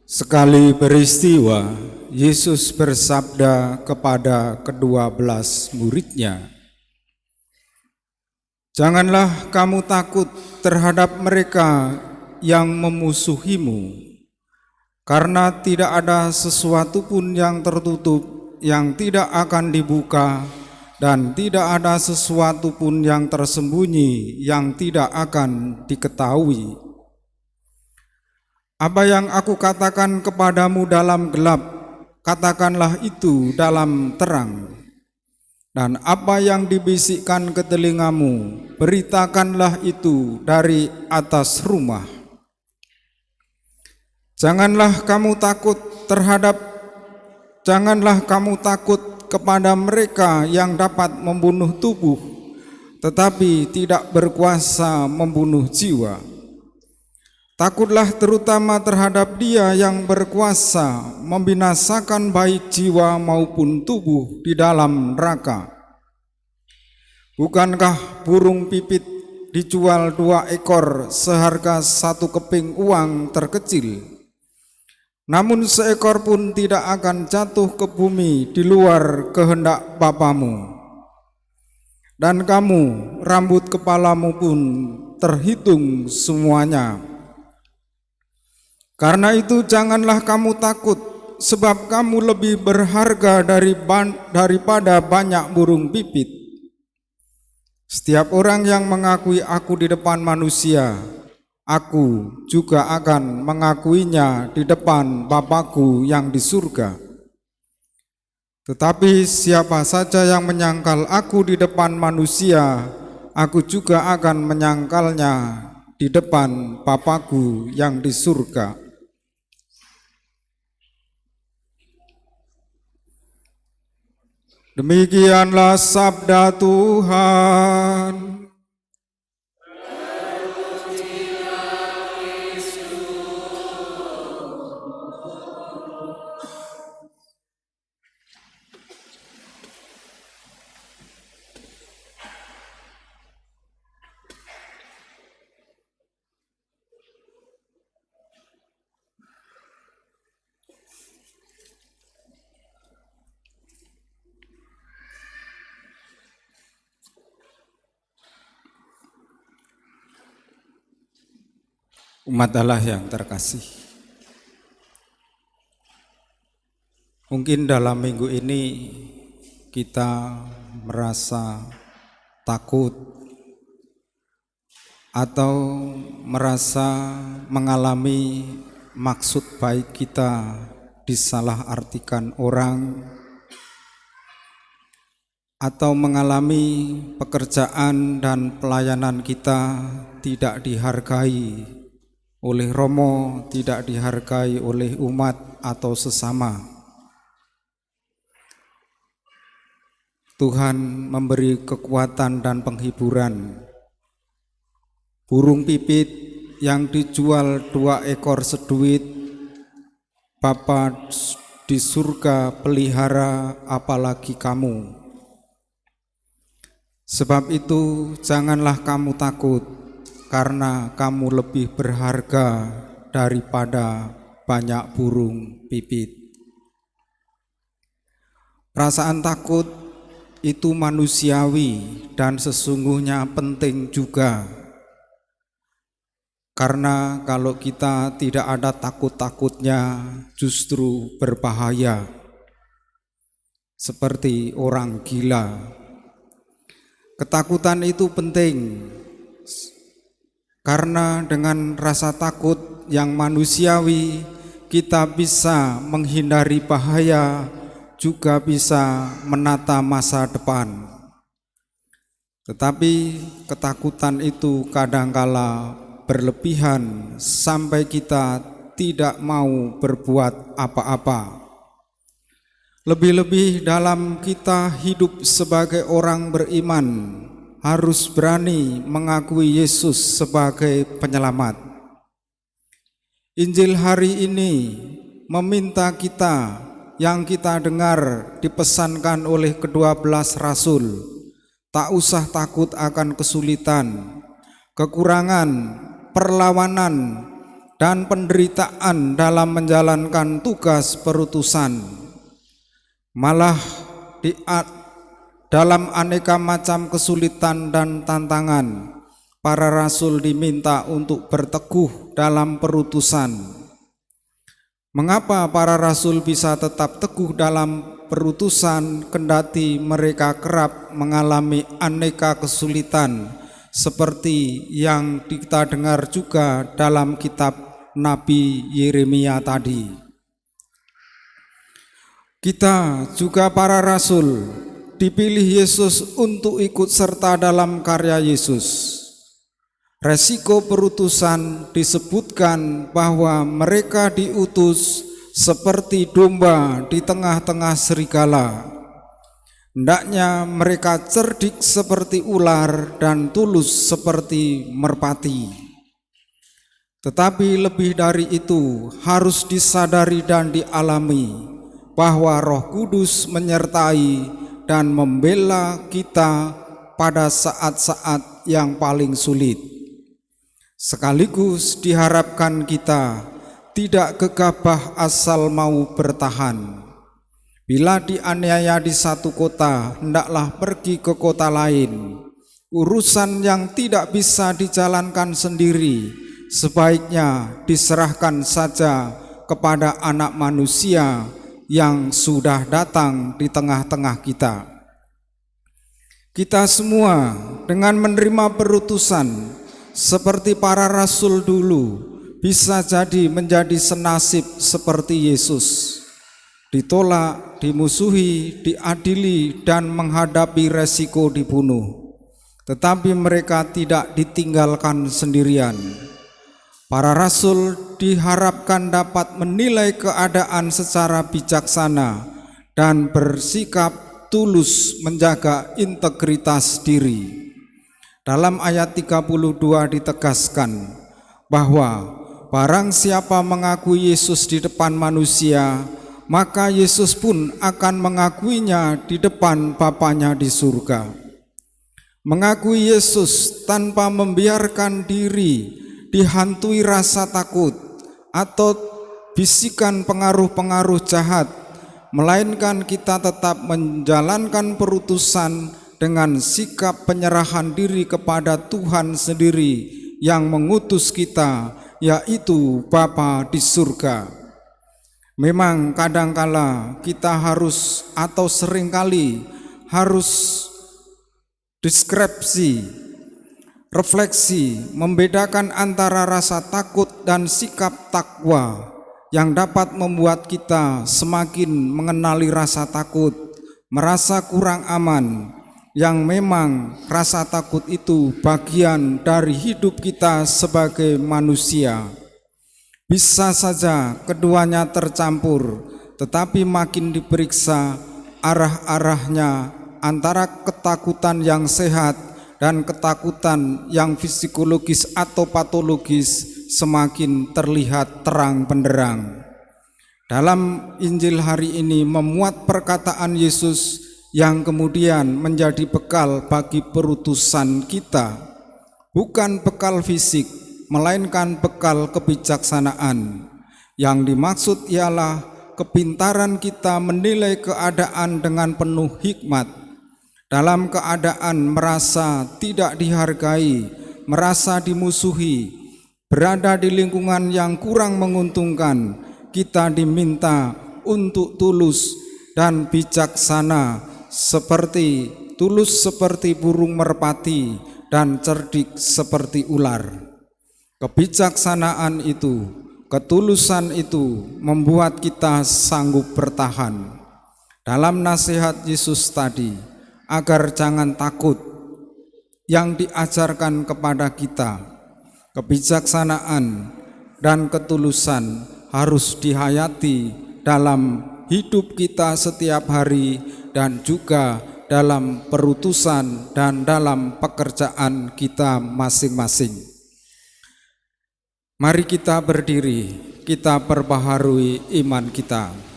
Sekali peristiwa, Yesus bersabda kepada ke-12 muridnya, "Janganlah kamu takut terhadap mereka yang memusuhimu, karena tidak ada sesuatu pun yang tertutup yang tidak akan dibuka, dan tidak ada sesuatu pun yang tersembunyi yang tidak akan diketahui. Apa yang aku katakan kepadamu dalam gelap, katakanlah itu dalam terang. Dan apa yang dibisikkan ke telingamu, beritakanlah itu dari atas rumah. Janganlah kamu takut kepada mereka yang dapat membunuh tubuh, tetapi tidak berkuasa membunuh jiwa. Takutlah terutama terhadap Dia yang berkuasa membinasakan baik jiwa maupun tubuh di dalam neraka. Bukankah burung pipit dijual 2 ekor seharga 1 keping uang terkecil? Namun seekor pun tidak akan jatuh ke bumi di luar kehendak Bapamu. Dan kamu, rambut kepalamu pun terhitung semuanya. Karena itu janganlah kamu takut, sebab kamu lebih berharga daripada banyak burung pipit. Setiap orang yang mengakui aku di depan manusia, aku juga akan mengakuinya di depan Bapa-Ku yang di surga. Tetapi siapa saja yang menyangkal aku di depan manusia, aku juga akan menyangkalnya di depan Bapa-Ku yang di surga." Demikianlah sabda Tuhan. Umat Allah yang terkasih, mungkin dalam minggu ini kita merasa takut atau merasa mengalami maksud baik kita disalahartikan orang, atau mengalami pekerjaan dan pelayanan kita tidak dihargai oleh Romo, tidak dihargai oleh umat atau sesama. Tuhan memberi kekuatan dan penghiburan. Burung pipit yang dijual 2 ekor seduit, Bapa di surga pelihara, apalagi kamu. Sebab itu janganlah kamu takut, karena kamu lebih berharga daripada banyak burung pipit. Perasaan takut itu manusiawi dan sesungguhnya penting juga. Karena kalau kita tidak ada takut-takutnya, justru berbahaya. Seperti orang gila. Ketakutan itu penting, karena dengan rasa takut yang manusiawi, kita bisa menghindari bahaya, juga bisa menata masa depan. Tetapi ketakutan itu kadangkala berlebihan sampai kita tidak mau berbuat apa-apa. Lebih-lebih dalam kita hidup sebagai orang beriman, harus berani mengakui Yesus sebagai penyelamat. Injil hari ini meminta kita yang kita dengar dipesankan oleh ke-12 rasul, tak usah takut akan kesulitan, kekurangan, perlawanan, dan penderitaan dalam menjalankan tugas perutusan. Malah dalam aneka macam kesulitan dan tantangan, para rasul diminta untuk berteguh dalam perutusan. Mengapa para rasul bisa tetap teguh dalam perutusan kendati mereka kerap mengalami aneka kesulitan seperti yang kita dengar juga dalam kitab Nabi Yeremia tadi? Kita juga para rasul dipilih Yesus untuk ikut serta dalam karya Yesus. Resiko perutusan disebutkan bahwa mereka diutus seperti domba di tengah-tengah serigala. Hendaknya mereka cerdik seperti ular dan tulus seperti merpati. Tetapi lebih dari itu harus disadari dan dialami bahwa Roh Kudus menyertai dan membela kita pada saat-saat yang paling sulit. Sekaligus diharapkan kita tidak gegabah asal mau bertahan. Bila dianiaya di satu kota, hendaklah pergi ke kota lain. Urusan yang tidak bisa dijalankan sendiri sebaiknya diserahkan saja kepada Anak Manusia yang sudah datang di tengah-tengah kita. Kita semua dengan menerima perutusan seperti para rasul dulu bisa jadi menjadi senasib seperti Yesus. Ditolak, dimusuhi, diadili, dan menghadapi resiko dibunuh. Tetapi mereka tidak ditinggalkan sendirian. Para rasul diharapkan dapat menilai keadaan secara bijaksana dan bersikap tulus menjaga integritas diri. Dalam ayat 32 ditegaskan bahwa barang siapa mengakui Yesus di depan manusia, maka Yesus pun akan mengakuinya di depan Bapanya di surga. Mengakui Yesus tanpa membiarkan diri dihantui rasa takut atau bisikan pengaruh-pengaruh jahat, melainkan kita tetap menjalankan perutusan dengan sikap penyerahan diri kepada Tuhan sendiri yang mengutus kita, yaitu Bapa di surga. Memang kadangkala kita harus atau seringkali harus deskripsi, refleksi, membedakan antara rasa takut dan sikap takwa yang dapat membuat kita semakin mengenali rasa takut, merasa kurang aman, yang memang rasa takut itu bagian dari hidup kita sebagai manusia. Bisa saja keduanya tercampur, tetapi makin diperiksa arah-arahnya antara ketakutan yang sehat dan ketakutan yang psikologis atau patologis semakin terlihat terang benderang. Dalam Injil hari ini memuat perkataan Yesus yang kemudian menjadi bekal bagi perutusan kita, bukan bekal fisik, melainkan bekal kebijaksanaan. Yang dimaksud ialah kepintaran kita menilai keadaan dengan penuh hikmat. Dalam keadaan merasa tidak dihargai, merasa dimusuhi, berada di lingkungan yang kurang menguntungkan, kita diminta untuk tulus dan bijaksana, tulus seperti burung merpati dan cerdik seperti ular. Kebijaksanaan itu, ketulusan itu membuat kita sanggup bertahan. Dalam nasihat Yesus tadi, agar jangan takut yang diajarkan kepada kita, kebijaksanaan dan ketulusan harus dihayati dalam hidup kita setiap hari dan juga dalam perutusan dan dalam pekerjaan kita masing-masing. Mari kita berdiri, kita perbaharui iman kita.